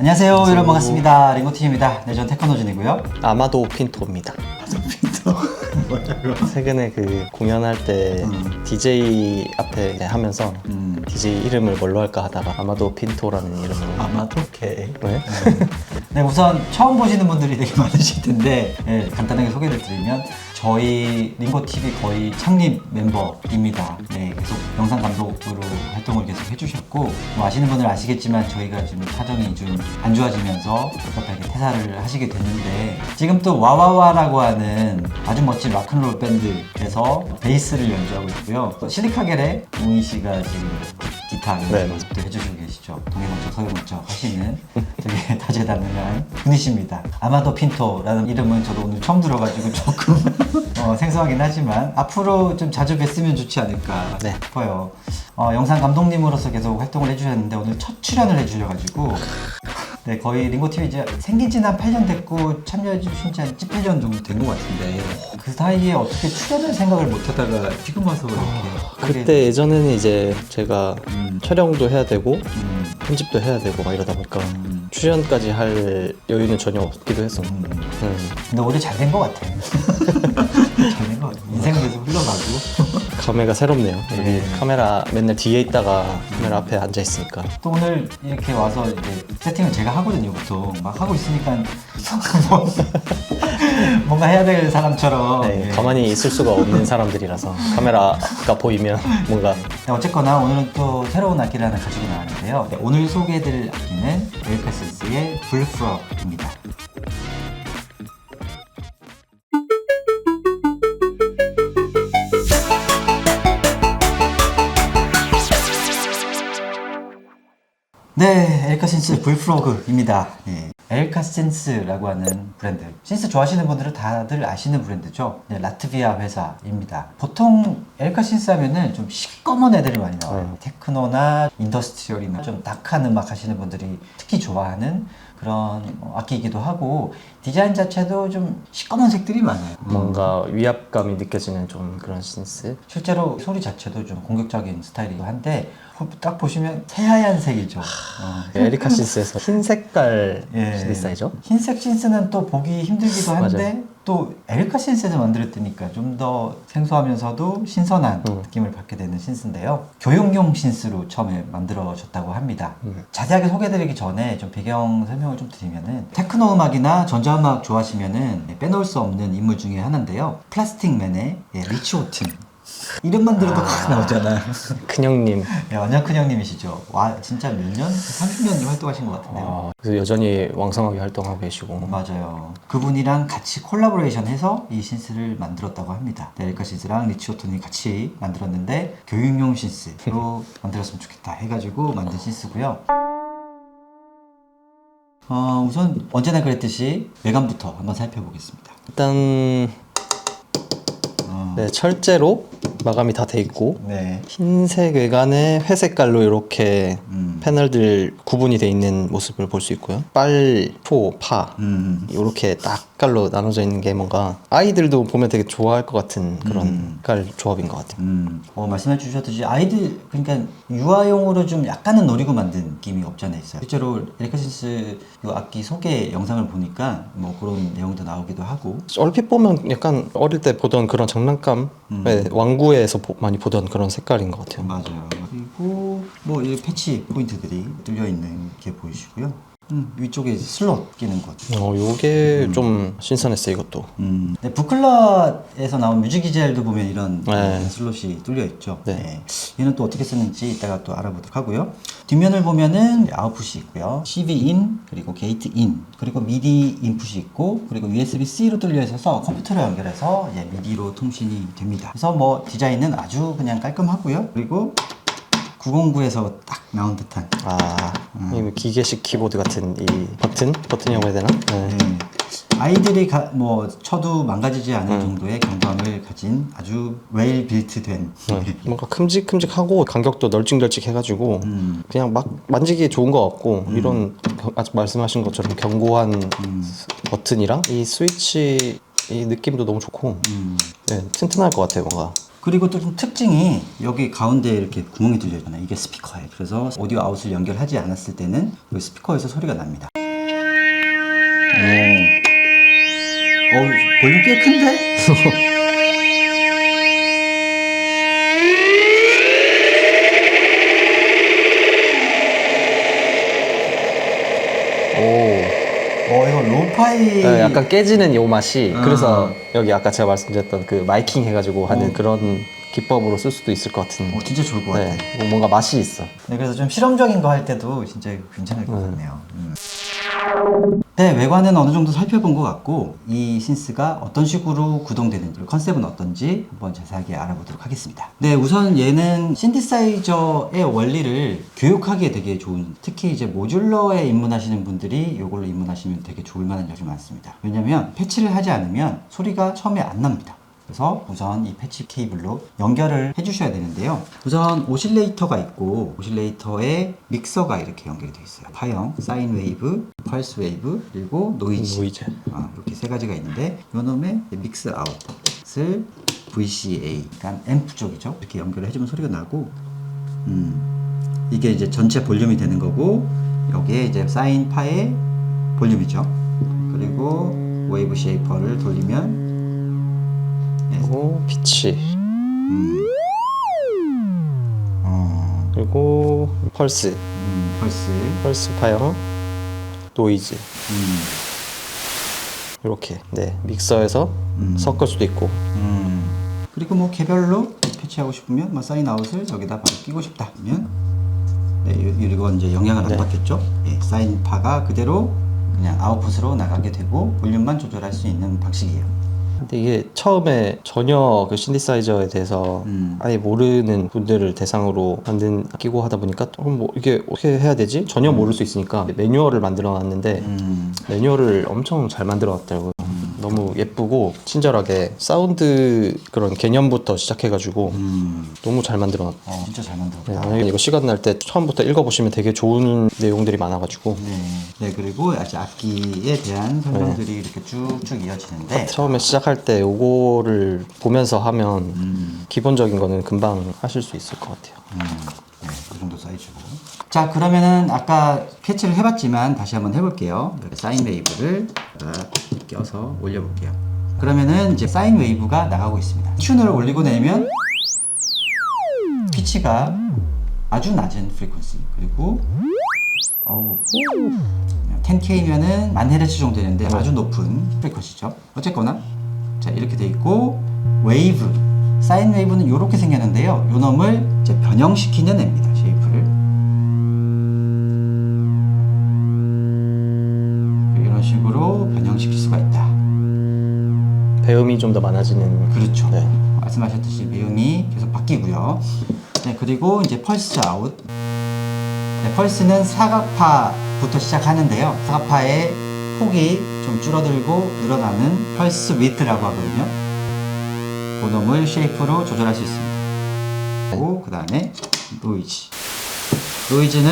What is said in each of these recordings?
안녕하세요. 여러분 반갑습니다. 링고TV입니다. 네, 전 테크노진이고요. 아마도 핀토입니다. 핀터 뭐냐고? 최근에 그 공연할 때 DJ 앞에 하면서 DJ 이름을 뭘로 할까 하다가 아마도 핀토라는 이름으로. 아마도 오케이. 네? 네, 우선 처음 보시는 분들이 되게 많으실 텐데 네, 간단하게 소개를 드리면 저희 링고TV 거의 창립 멤버입니다. 네, 계속 영상 감독으로 활동을 계속 해주셨고 뭐 아시는 분들 아시겠지만 저희가 지금 사정이 좀 안 좋아지면서 급하게 퇴사를 하시게 됐는데 지금 또 와와와라고 하는 아주 멋진 락큰롤 밴드에서 베이스를 연주하고 있고요. 또 실리카겔의 웅이 씨가 지금 기타를 네, 또 해주시고 계시죠. 동해번쩍 서해번쩍 하시는 되게 다재다능한 분이십니다. 아마도 핀토라는 이름은 저도 오늘 처음 들어가지고 조금 생소하긴 하지만 앞으로 좀 자주 뵀으면 좋지 않을까 네. 싶어요. 영상 감독님으로서 계속 활동을 해주셨는데 오늘 첫 출연을 해주셔가지고 네, 거의 링고TV 이제 생긴 지는 한 8년 됐고 참여해주신 지 한 18년 정도 된 것 같은데 그 사이에 어떻게 출연을 생각을 못하다가 지금 와서 이렇게 그때 예전에는 이제 제가 촬영도 해야 되고 편집도 해야 되고 막 이러다 보니까 출연까지 할 여유는 전혀 없기도 했었는데 근데 오히려 잘 된 것 같아. 잘 된 것 같아. 인생은 계속 흘러가고 감회가 새롭네요. 여기 네. 카메라 맨날 뒤에 있다가 카메라 앞에 앉아 있으니까. 또 오늘 이렇게 와서 이제 세팅을 제가 하거든요. 보통 막 하고 있으니까 뭔가 해야 될 사람처럼 네, 예. 가만히 있을 수가 없는 사람들이라서 카메라가 보이면 뭔가 네, 어쨌거나 오늘은 또 새로운 악기를 하나 가지고 나왔는데요. 네, 오늘 소개해드릴 악기는 엘카시스의 불프럭입니다. 네, 엘카신스 불프로그입니다. 네, 엘카신스라고 하는 브랜드. 신스 좋아하시는 분들은 다들 아시는 브랜드죠. 네, 라트비아 회사입니다. 보통 엘카신스 하면은 좀 시꺼먼 애들이 많이 나와요. 테크노나 인더스트리얼이나 좀 낙한 음악 하시는 분들이 특히 좋아하는 그런 악기이기도 하고 디자인 자체도 좀 시꺼먼 색들이 많아요. 뭔가 위압감이 느껴지는 좀 그런 신스. 실제로 소리 자체도 좀 공격적인 스타일이기도 한데 딱 보시면 새하얀 색이죠. 에리카 신스에서 흰 색깔 예. 신스이죠. 흰색 신스는 또 보기 힘들기도 한데 맞아요. 또 에리카 신스에서 만들었으니까 좀 더 생소하면서도 신선한 느낌을 받게 되는 신스인데요. 교육용 신스로 처음에 만들어졌다고 합니다. 자세하게 소개해드리기 전에 좀 배경 설명을 좀 드리면은 테크노 음악이나 전자음악 좋아하시면은 빼놓을 수 없는 인물 중에 하나인데요. 플라스틱맨의 리치 호튼. 이름만 들어도 확 나오잖아요. 큰형님. 네, 완전 큰 형님이시죠. 와, 진짜 몇 년? 30년 활동하신 것 같은데요. 그래서 여전히 왕성하게 활동하고 계시고. 맞아요. 그분이랑 같이 콜라보레이션 해서 이 신스를 만들었다고 합니다. 네, 에리카 신스랑 리치 호톤이 같이 만들었는데 교육용 신스로 만들었으면 좋겠다 해가지고 만든 신스고요. 우선 언제나 그랬듯이 외관부터 한번 살펴보겠습니다. 일단 네, 철제로 마감이 다 돼 있고 네. 흰색 외관에 회색깔로 이렇게 패널들 구분이 돼 있는 모습을 볼 수 있고요. 빨, 초, 파 이렇게 딱 깔로 나눠져 있는 게 뭔가 아이들도 보면 되게 좋아할 것 같은 그런 깔 조합인 것 같아요. 말씀해 주셨듯이 아이들 그러니까 유아용으로 좀 약간은 노리고 만든 느낌이 없지 않아 있어요. 실제로 에리카 신스 이 악기 소개 영상을 보니까 뭐 그런 내용도 나오기도 하고 얼핏 보면 약간 어릴 때 보던 그런 장난감의 왕구에서 많이 보던 그런 색깔인 것 같아요. 맞아요. 그리고 뭐 이 패치 포인트들이 뚫려 있는 게 보이시고요. 위쪽에 슬롯 끼는 것. 요게 좀 신선했어요, 이것도. 네, 부클럿에서 나온 뮤직이젤도 보면 이런 네. 슬롯이 뚫려 있죠. 네. 네. 얘는 또 어떻게 쓰는지 이따가 또 알아보도록 하고요. 뒷면을 보면은 아웃풋이 있고요. CV 인, 그리고 게이트 인, 그리고 미디 인풋이 있고, 그리고 USB-C로 뚫려 있어서 컴퓨터로 연결해서 이제 미디로 통신이 됩니다. 그래서 뭐 디자인은 아주 그냥 깔끔하고요. 그리고 909에서 딱 나온 듯한 이 기계식 키보드 같은 이 버튼이라고 해야 되나? 네. 네. 아이들이 뭐 쳐도 망가지지 않을 정도의 경감을 가진 아주 웰 빌트된 뭔가 큼직큼직하고 간격도 널찍널찍해가지고 그냥 막 만지기 좋은 것 같고 이런 아직 말씀하신 것처럼 견고한 버튼이랑 이 스위치 이 느낌도 너무 좋고 네, 튼튼할 것 같아요 뭔가. 그리고 또 좀 특징이 여기 가운데 이렇게 구멍이 뚫려 있잖아요. 이게 스피커예요. 그래서 오디오 아웃을 연결하지 않았을 때는 여기 스피커에서 소리가 납니다. 볼륨 꽤 큰데? 이거 로파이. 네, 약간 깨지는 요 맛이 그래서 아. 여기 아까 제가 말씀드렸던 그 마이킹 해가지고 하는 그런 기법으로 쓸 수도 있을 것 같은. 진짜 좋을 것 같아. 네, 뭔가 맛이 있어. 네, 그래서 좀 실험적인 거 할 때도 진짜 괜찮을 것 같네요. 네, 외관은 어느 정도 살펴본 것 같고 이 신스가 어떤 식으로 구동되는지, 컨셉은 어떤지 한번 자세하게 알아보도록 하겠습니다. 네, 우선 얘는 신디사이저의 원리를 교육하기에 되게 좋은, 특히 이제 모듈러에 입문하시는 분들이 이걸로 입문하시면 되게 좋을 만한 점이 많습니다. 왜냐면 패치를 하지 않으면 소리가 처음에 안 납니다. 그래서 우선 이 패치 케이블로 연결을 해주셔야 되는데요. 우선 오실레이터가 있고 오실레이터에 믹서가 이렇게 연결이 되어 있어요. 파형, 사인 웨이브, 펄스 웨이브, 그리고 노이즈. 이렇게 세 가지가 있는데 이놈의 믹스 아웃을 VCA, 그러니까 앰프 쪽이죠. 이렇게 연결을 해주면 소리가 나고 이게 이제 전체 볼륨이 되는 거고 여기에 이제 사인 파의 볼륨이죠. 그리고 웨이브 쉐이퍼를 돌리면 그리고 피치. 그리고 펄스. 펄스 파형. 노이즈. 이렇게 네 믹서에서 섞을 수도 있고. 그리고 뭐 개별로 패치하고 싶으면 뭐 사인 아웃을 여기다 바로 끼고 싶다 하면 이거 이제 영향을 안 받겠죠. 사인 파가 그대로 그냥 아웃풋으로 나가게 되고 볼륨만 조절할 수 있는 방식이에요. 근데 이게 처음에 전혀 그 신디사이저에 대해서 아예 모르는 분들을 대상으로 만든 끼고 하다 보니까 뭐 이게 어떻게 해야 되지? 전혀 모를 수 있으니까 매뉴얼을 만들어 놨는데 매뉴얼을 엄청 잘 만들어 놨더라고요. 너무 예쁘고 친절하게 사운드 그런 개념부터 시작해가지고 너무 잘 만들어 놨다. 진짜 잘 만들었다. 네, 만약에 이거 시간 날 때 처음부터 읽어보시면 되게 좋은 내용들이 많아가지고 네, 그리고 아직 악기에 대한 설명들이 이렇게 쭉쭉 이어지는데 처음에 시작할 때 요거를 보면서 하면 기본적인 거는 금방 하실 수 있을 것 같아요. 네, 이 정도 사이즈고. 자, 그러면은 아까 패치를 해봤지만 다시 한번 해볼게요. 사인 웨이브를 껴서 올려볼게요. 그러면은 이제 사인 웨이브가 나가고 있습니다. 튠을 올리고 내면 피치가 아주 낮은 프리퀀시, 그리고 10K면은 1000Hz 정도 되는데 아주 높은 프리퀀시죠. 어쨌거나 자, 이렇게 돼 있고 웨이브, 사인 웨이브는 이렇게 생겼는데요. 요 놈을 이제 변형시키는 애입니다. 쉐이프를 이런 식으로 변형시킬 수가 있다. 배음이 좀 더 많아지는. 그렇죠. 네. 말씀하셨듯이 배음이 계속 바뀌고요. 네, 그리고 이제 펄스 아웃. 네, 펄스는 사각파부터 시작하는데요. 사각파의 폭이 좀 줄어들고 늘어나는 펄스 위드라고 하거든요. 그 놈을 쉐이프로 조절할 수 있습니다. 그리고 그 다음에 노이즈. 노이즈는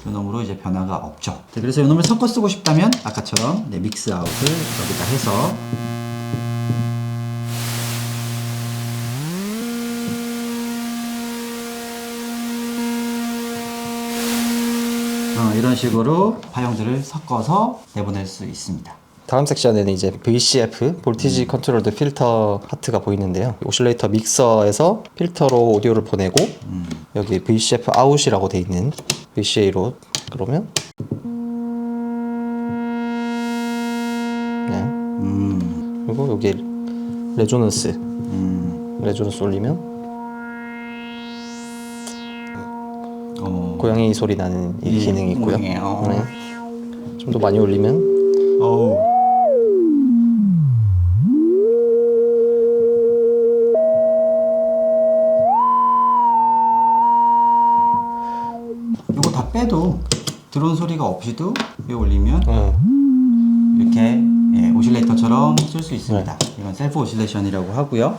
이 놈으로 이제 변화가 없죠. 네, 그래서 이 놈을 섞어 쓰고 싶다면 아까처럼 믹스 아웃을 여기다 해서 이런 식으로 파형들을 섞어서 내보낼 수 있습니다. 다음 섹션에는 이제 VCF, 볼티지 컨트롤드 필터 파트가 보이는데요. 오실레이터 믹서에서 필터로 오디오를 보내고 여기 VCF 아웃이라고 돼 있는 VCA로 그러면 그리고 여기 레조넌스 레조넌스 올리면 고양이 소리 나는 이 기능이 있고요. 좀 더 많이 올리면 이거 다 빼도 드론 소리가 없이도 위에 올리면 이렇게 오실레이터처럼 쓸 수 있습니다. 이건 셀프 오실레이션이라고 하고요.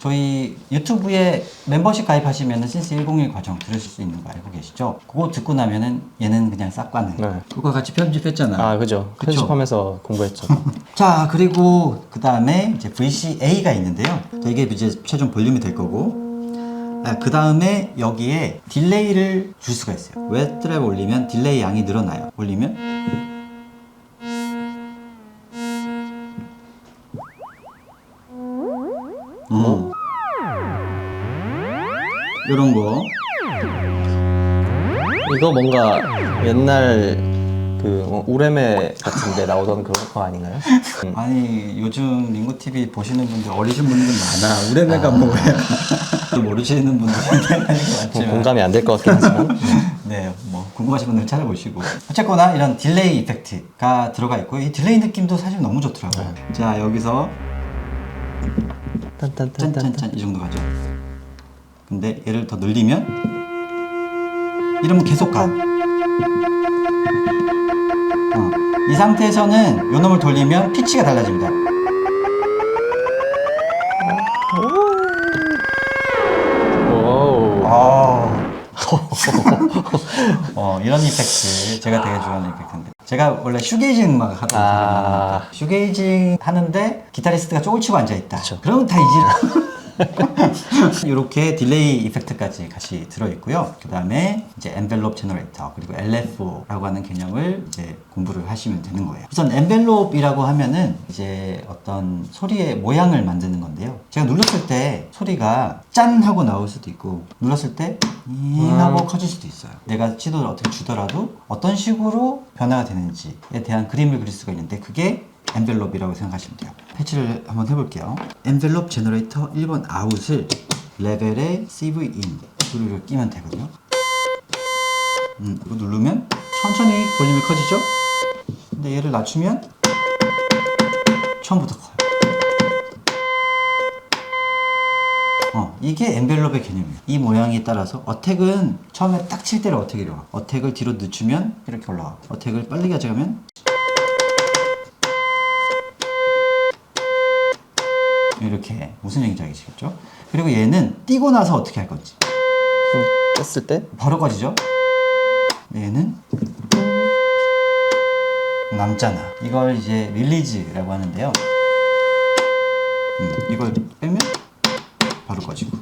저희 유튜브에 멤버십 가입하시면은 신스 101 과정 들으실 수 있는 거 알고 계시죠? 그거 듣고 나면은 얘는 그냥 싹 가는. 네. 그거 같이 편집했잖아. 아 그죠. 그쵸? 편집하면서 공부했죠. 자, 그리고 그 다음에 이제 VCA가 있는데요. 이게 이제 최종 볼륨이 될 거고, 그 다음에 여기에 딜레이를 줄 수가 있어요. 웨 트랩 올리면 딜레이 양이 늘어나요. 올리면 이런 거. 이거 뭔가 옛날 그 우레메 같은데 나오던 그런 거 아닌가요? 아니 요즘 링고TV 보시는 분들 어리신 분들 많아. 우레메가 뭐야. 모르시는 분들 굉장히 많은 것 같지만 공감이 안 될 것 같긴 하지만 네, 뭐 궁금하신 분들 찾아보시고 어쨌거나 이런 딜레이 이펙트가 들어가 있고 이 딜레이 느낌도 사실 너무 좋더라고요. 자, 여기서 딴딴딴딴 짠짠짠 이 정도 가죠. 근데 얘를 더 늘리면 이러면 계속 가. 이 상태에서는 요 놈을 돌리면 피치가 달라집니다. 오. 이런 이펙트 제가 되게 좋아하는 이펙트인데 제가 원래 슈게이징 음악 하거든요. 슈게이징 하는데 기타리스트가 쪼글 치고 앉아있다. 그러면 다 이지. 이렇게 딜레이 이펙트까지 같이 들어있고요. 그 다음에 이제 엔벨롭 제너레이터 그리고 LFO라고 하는 개념을 이제 공부를 하시면 되는 거예요. 우선 엔벨롭이라고 하면은 이제 어떤 소리의 모양을 만드는 건데요. 제가 눌렀을 때 소리가 짠 하고 나올 수도 있고 눌렀을 때 하고 커질 수도 있어요. 내가 시도를 어떻게 주더라도 어떤 식으로 변화가 되는지에 대한 그림을 그릴 수가 있는데 그게 엔벨롭이라고 생각하시면 돼요. 패치를 한번 해볼게요. 엔벨롭 제너레이터 1번 아웃을 레벨에 CV 인 소리를 끼면 되거든요. 이거 누르면 천천히 볼륨이 커지죠? 근데 얘를 낮추면 처음부터 커요. 이게 엔벨롭의 개념이에요. 이 모양에 따라서 어택은 처음에 딱 칠 때를 어택이 들어가. 어택을 뒤로 늦추면 이렇게 올라가. 어택을 빨리 가져가면 이렇게 무슨 얘기인지 알겠죠? 그리고 얘는 띄고 나서 어떻게 할 건지 뗐을 때 바로 꺼지죠? 얘는 남잖아. 이걸 이제 릴리즈라고 하는데요. 이걸 빼면 바로 꺼지고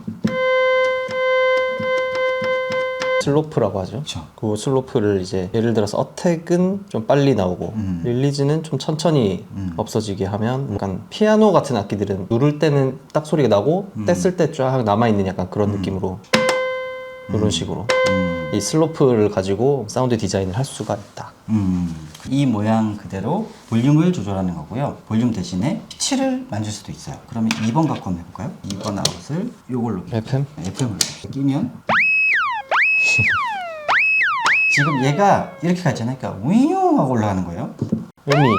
슬로프라고 하죠. 그쵸. 그 슬로프를 이제 예를 들어서 어택은 좀 빨리 나오고 릴리즈는 좀 천천히 없어지게 하면 약간 피아노 같은 악기들은 누를 때는 딱 소리가 나고 뗐을 때 쫙 남아있는 약간 그런 느낌으로 이런 식으로 이 슬로프를 가지고 사운드 디자인을 할 수가 있다. 이 모양 그대로 볼륨을 조절하는 거고요. 볼륨 대신에 피치를 만질 수도 있어요. 그러면 2번 갖고 한번 해볼까요? 2번 아웃을 요걸로 FM으로 끼면 지금 얘가 이렇게 갔잖아요. 그러니까 위용 하고 올라가는 거예요. 음이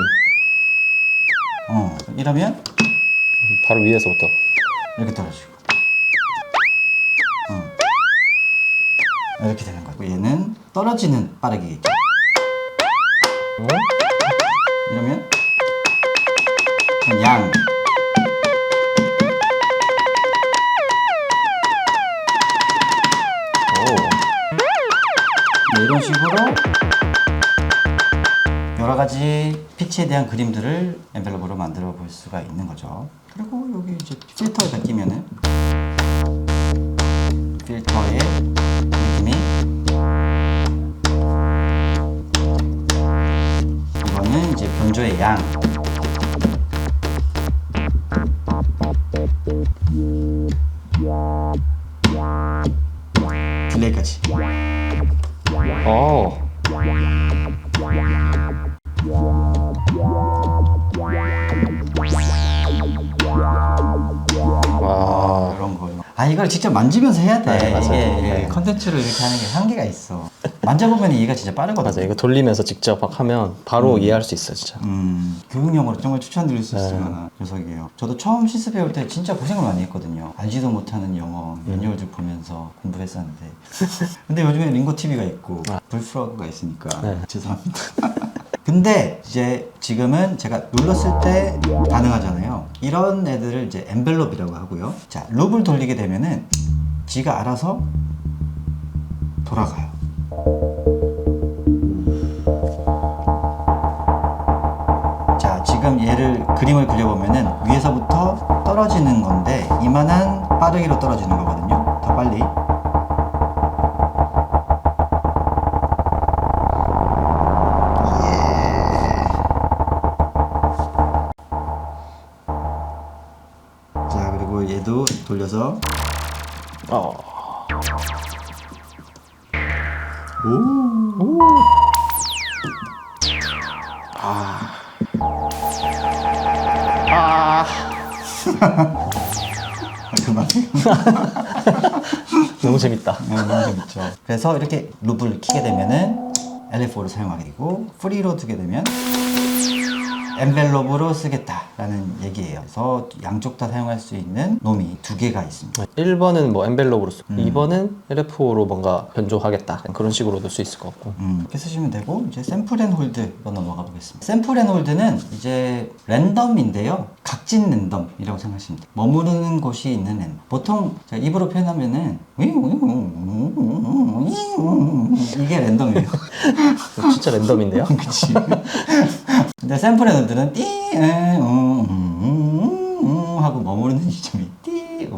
이러면 바로 위에서부터 이렇게 떨어지고 이렇게 되는 거고 얘는 떨어지는 빠르기겠죠. 이러면 그냥 양 이런 식으로 여러 가지 피치에 대한 그림들을 엔벨롭으로 만들어 볼 수가 있는 거죠. 그리고 여기 이제 필터에 끼면은 필터의 느낌이 이거는 이제 변조의 양 딜레이까지 이런 거. 이걸 직접 만지면서 해야 돼. 네, 맞아요. 이게 컨텐츠를 이렇게 하는 게 한계가 있어. 만져보면 이해가 진짜 빠르거든. 맞아. 이거 돌리면서 직접 막 하면 바로 이해할 수 있어 진짜. 교육용으로 정말 추천드릴 수 있을 만한 녀석이에요. 저도 처음 실습 배울 때 진짜 고생을 많이 했거든요. 알지도 못하는 영어 매뉴얼들 보면서 공부를 했었는데 근데 요즘에 링고 TV가 있고 불프로그가 있으니까 죄송합니다. 근데 이제 지금은 제가 눌렀을 때 반응하잖아요. 이런 애들을 이제 엔벨롭이라고 하고요. 자, 룹을 돌리게 되면은 지가 알아서 돌아가요. 자, 지금 얘를 그림을 그려보면은 위에서부터 떨어지는 건데 이만한 빠르기로 떨어지는 거거든요. 더 빨리. 자, 그리고 얘도 돌려서 오. 그만. 너무 재밌다. 너무 재밌죠. 그래서 이렇게 룹을 키게 되면은 LFO를 사용하게 되고 프리로 두게 되면 엔벨롭으로 쓰겠다라는 얘기예요. 그래서 양쪽 다 사용할 수 있는 놈이 두 개가 있습니다. 1번은 뭐 엔벨롭으로 쓰고 2번은 LFO로 뭔가 변조하겠다 그런 식으로 넣을 수 있을 것 같고. 이렇게 쓰시면 되고 이제 샘플 앤 홀드로 넘어가 보겠습니다. 샘플 앤 홀드는 이제 랜덤인데요. 각진 랜덤이라고 생각하시면 돼요. 머무르는 곳이 있는 랜덤. 보통 제가 입으로 표현하면은 이게 랜덤이에요. 진짜 랜덤인데요? 그치. 근데 샘플 앤 홀드는 띠 하고 머무르는 시점이 띠 이렇게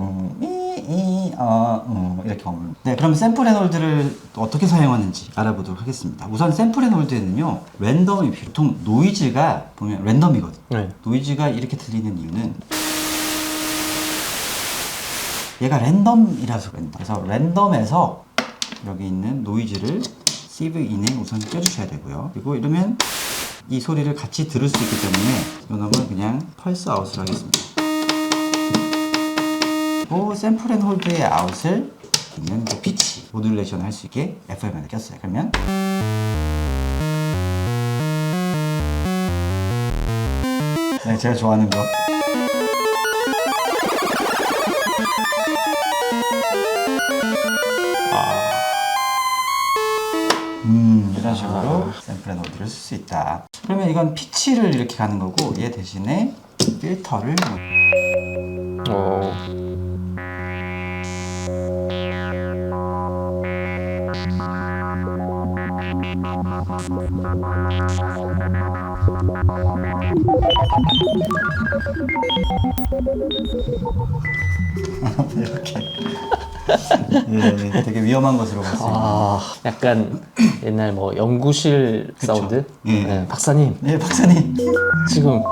머무르는. 네, 그럼 샘플 앤 홀드를 어떻게 사용하는지 알아보도록 하겠습니다. 우선 샘플 앤 홀드에는요 랜덤이 필요. 보통 노이즈가 보면 랜덤이거든요. 네. 노이즈가 이렇게 들리는 이유는 얘가 랜덤이라서 랜덤. 그래서 랜덤에서 여기 있는 노이즈를 시브 인에 우선 껴주셔야 되고요. 그리고 이러면 이 소리를 같이 들을 수 있기 때문에 이 놈은 그냥 펄스 아웃을 하겠습니다. 그리고 샘플 앤 홀드의 아웃을 있는 피치 모듈레이션 할 수 있게 FM을 꼈어요. 그러면 네, 제가 좋아하는 거. 이런 식으로 샘플 앤 홀드를 쓸 수 있다. 그러면 이건 피치를 이렇게 가는 거고 얘 대신에 필터를 이렇게 예, 되게 위험한 것으로 볼 수 있는. 약간 옛날 뭐 연구실 그쵸. 사운드? 예. 네, 박사님 네, 박사님 지금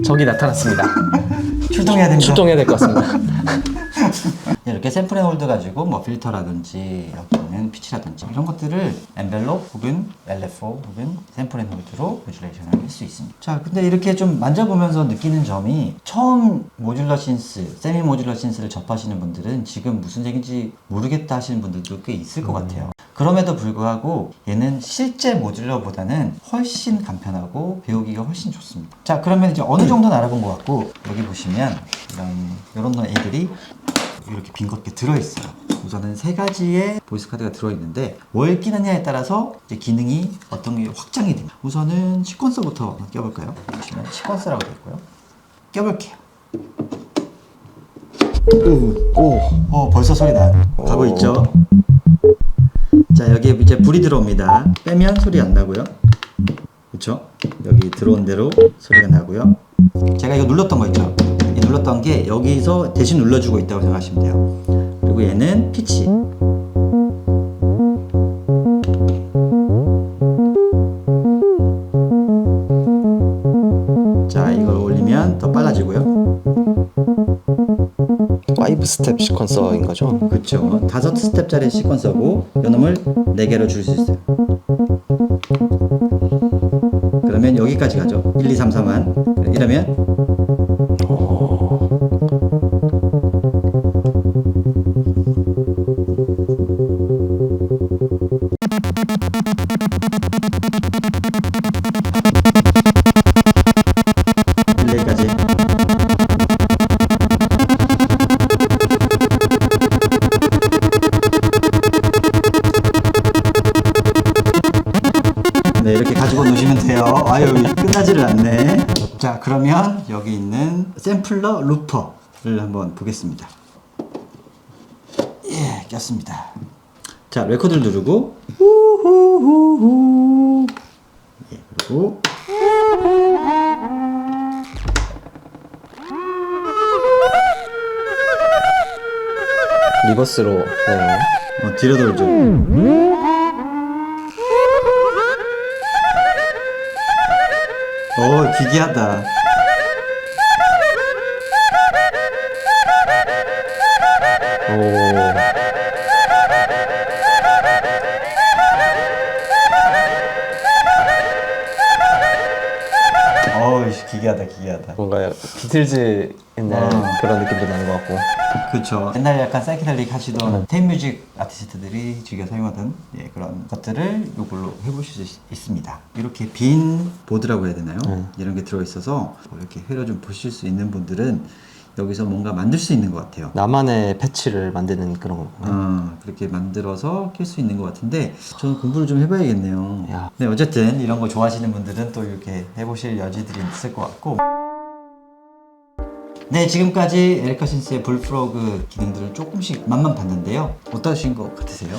적이 나타났습니다. 출동해야 됩니다. 출동해야 될 것 같습니다. 이렇게 샘플 앤 홀드 가지고 뭐 필터라든지 여기 있는 피치라든지 이런 것들을 엔벨롭 혹은 LFO 혹은 샘플 앤 홀드로 모듈레이션을 할 수 있습니다. 자, 근데 이렇게 좀 만져보면서 느끼는 점이 처음 모듈러 신스, 세미 모듈러 신스를 접하시는 분들은 지금 무슨 얘기인지 모르겠다 하시는 분들도 꽤 있을 것 같아요. 그럼에도 불구하고 얘는 실제 모듈러보다는 훨씬 간편하고 배우기가 훨씬 좋습니다. 자, 그러면 이제 어느 정도는 알아본 것 같고 여기 보시면 이런 애들이 이렇게 빈겁게 들어있어요. 우선은 세 가지의 보이스 카드가 들어있는데 뭘 끼느냐에 따라서 이제 기능이 어떤 게 확장이 됩니다. 우선은 시퀀서부터 껴볼까요? 보시면 시퀀서라고 되어 있고요. 껴볼게요. 벌써 소리 가고 있죠? 자, 여기에 이제 불이 들어옵니다. 빼면 소리 안 나고요. 그쵸? 여기 들어온 대로 소리가 나고요. 제가 이거 눌렀던 거 있죠? 이 눌렀던 게 여기서 대신 눌러주고 있다고 생각하시면 돼요. 그리고 얘는 피치. 자, 이걸 올리면 더 빨라지고요. 5 스텝 시퀀서인 거죠? 그쵸. 5스텝짜리 시퀀서고 요놈을 4개로 줄 수 있어요. 그러면 여기까지 가죠. 1, 2, 3, 4만. 이러면 여기까지. 네, 이렇게 가지고 노시면 돼요. 아유, 끝나지를 않네. 자, 그러면 여기 있는 샘플러 루퍼를 한번 보겠습니다. 예, 꼈습니다. 자, 레코드를 누르고 후후후후. 예, 그리고 리버스로 네. 뒤로 돌죠. 오, 기괴하다. 오. 어이씨, 기괴하다, 기괴하다. 뭔가 비틀즈 옛날 그런 느낌도 나는 것 같고. 그렇죠. 옛날에 약간 사이키델릭 하시던 테임뮤직 아티스트들이 즐겨 사용하던 예, 그런 것들을 이걸로 해보실 수 있습니다. 이렇게 빈 보드라고 해야 되나요? 이런 게 들어있어서 이렇게 회로 좀 보실 수 있는 분들은 여기서 뭔가 만들 수 있는 것 같아요. 나만의 패치를 만드는 그런 거. 그렇게 만들어서 낄 수 있는 것 같은데 저는 공부를 좀 해봐야겠네요. 야. 네, 어쨌든 이런 거 좋아하시는 분들은 또 이렇게 해보실 여지들이 있을 것 같고. 네, 지금까지 에리카 신스의 불프로그 기능들을 조금씩 맛만 봤는데요. 어떠신 것 같으세요?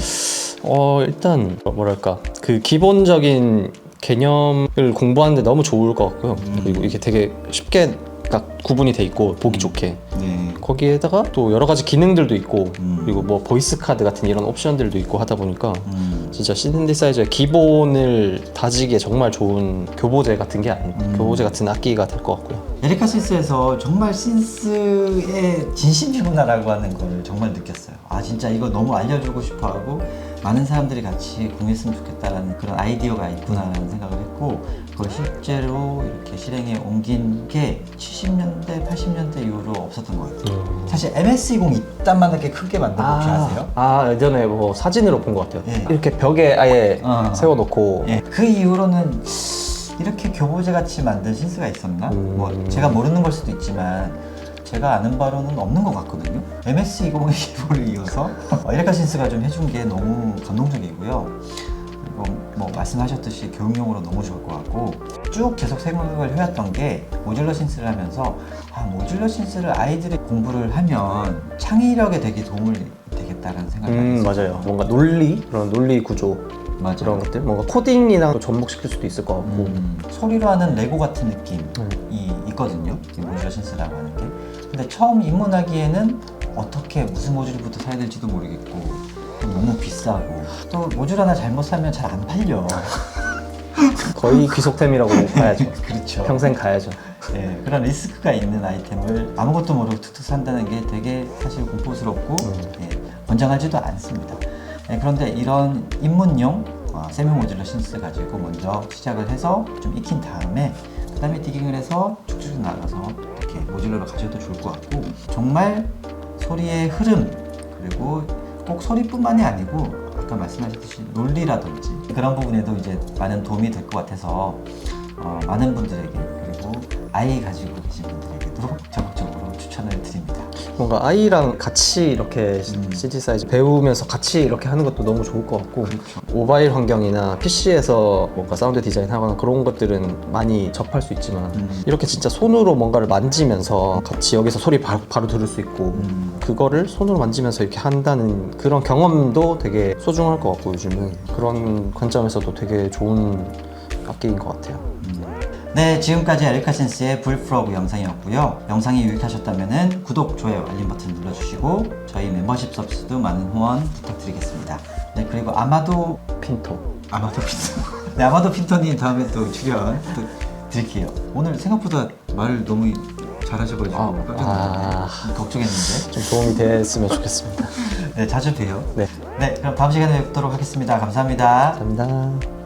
일단 뭐랄까 그 기본적인 개념을 공부하는데 너무 좋을 것 같고요. 그리고 이게 되게 쉽게 딱 구분이 돼 있고 보기 좋게. 네. 거기에다가 또 여러 가지 기능들도 있고 그리고 뭐 보이스 카드 같은 이런 옵션들도 있고 하다 보니까 진짜 신디사이저의 기본을 다지기에 정말 좋은 교보제 같은 게 교보제 같은 악기가 될 것 같고요. 에리카 신스에서 정말 신스의 진심이구나라고 하는 걸 정말 느꼈어요. 아, 진짜 이거 너무 알려주고 싶어 하고 많은 사람들이 같이 공유했으면 좋겠다라는 그런 아이디어가 있구나라는 생각을 했고, 그걸 실제로 이렇게 실행에 옮긴 게 70년대, 80년대 이후로 없었던 것 같아요. 사실 MS-20 이딴만하게 크게 만든 거 혹시 아세요? 예전에 뭐 사진으로 본 것 같아요. 예. 이렇게 벽에 아예 세워놓고. 예. 그 이후로는 이렇게 교보제 같이 만든 신스가 있었나? 뭐 제가 모르는 걸 수도 있지만 제가 아는 바로는 없는 것 같거든요. MS-20의 기보를 이어서 에리카 신스가 좀 해준 게 너무 감동적이고요. 그리고 뭐 말씀하셨듯이 교육용으로 너무 좋을 것 같고, 쭉 계속 생각을 해왔던 게 모듈러 신스를 하면서 모듈러 신스를 아이들이 공부를 하면 창의력에 되게 도움을 되겠다라는 생각이 많이 했어요. 맞아요. 뭔가 논리, 그런 논리 구조 맞아요. 그런 것들, 뭔가 코딩이랑 접목시킬 수도 있을 것 같고. 소리로 하는 레고 같은 느낌이 있거든요. 이 모듈러 신스라고 하는 게. 근데 처음 입문하기에는 어떻게 무슨 모듈부터 사야 될지도 모르겠고 너무 비싸고, 또 모듈 하나 잘못 사면 잘 안 팔려. 거의 귀속템이라고 봐야죠. 그렇죠. 평생 가야죠. 네, 그런 리스크가 있는 아이템을 아무것도 모르고 툭툭 산다는 게 되게 사실 공포스럽고 권장하지도 않습니다. 그런데 이런 입문용 세미 모듈러 신스 가지고 먼저 시작을 해서 좀 익힌 다음에 그 다음에 디깅을 해서 쭉쭉 나가서 이렇게 모듈러로 가셔도 좋을 것 같고, 정말 소리의 흐름, 그리고 꼭 소리뿐만이 아니고 아까 말씀하셨듯이 논리라든지 그런 부분에도 이제 많은 도움이 될 것 같아서 많은 분들에게, 그리고 아이 가지고 계신 분들에게도 적극적으로 추천을 드립니다. 뭔가 아이랑 같이 이렇게 신디사이저 배우면서 같이 이렇게 하는 것도 너무 좋을 것 같고, 그렇죠. 모바일 환경이나 PC에서 뭔가 사운드 디자인 하거나 그런 것들은 많이 접할 수 있지만 이렇게 진짜 손으로 뭔가를 만지면서 같이 여기서 소리 바로 들을 수 있고 그거를 손으로 만지면서 이렇게 한다는 그런 경험도 되게 소중할 것 같고, 요즘은 그런 관점에서도 되게 좋은 악기인 것 같아요. 네, 지금까지 에리카 신스의 불프로그 영상이었고요. 영상이 유익하셨다면 구독, 좋아요, 알림 버튼 눌러주시고 저희 멤버십 서비스도 많은 후원 부탁드리겠습니다. 네, 그리고 아마도 핀토. 네, 아마도 핀토님 다음에 또 출연 또 드릴게요. 오늘 생각보다 말을 너무 잘하셔가지고 깜짝 놀랐네요. 걱정했는데. 좀 도움이 됐으면 좋겠습니다. 네, 자주 봬요. 네. 네, 그럼 다음 시간에 뵙도록 하겠습니다. 감사합니다. 감사합니다.